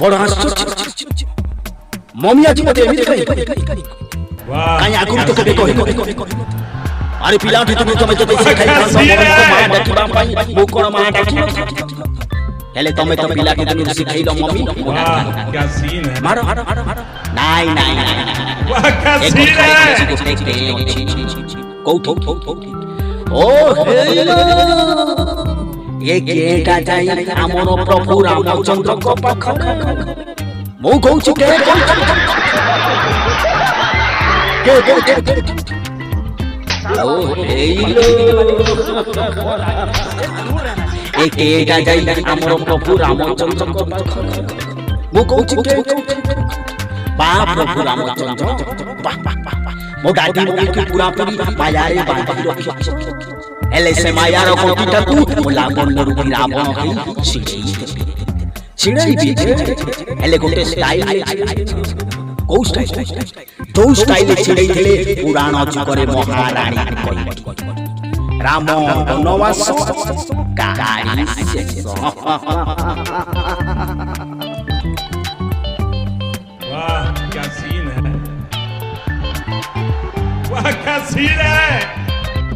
बड़ आश्चर्य मम्मी आज मते एमिति कहि काई आगु तो केबे कहि अरे पिला तुमे तो पैसे खाइ मां डाकिबा पाई मो कोन मां डाकी हेले तमे तो पिला के तुम सिखाइलो मम्मी वाह क्या सीन है मारो नाई वाह क्या सीन है कौथो ओ ये केटा जाई हमर प्रभु रामचंद्र को पाख मो कहू के ओ हेलो ए केटा जाई हमर प्रभु रामचंद्र को पाख मो कहू के बा प्रभु रामचंद्र वाह मो दादी मम्मी की पूरा पूरी मायारे बांधी रखी एले से मायार कोटिटा तू मोला बन्नरु रावण हई छिड़ई भी एले गोटे स्टाइल को स्टाइल जो स्टाइल छिड़ई थिले पुराण जुगरे महारानी कहि राम वनवास कहानी वाह क्या सीन है वाह क्या सीन है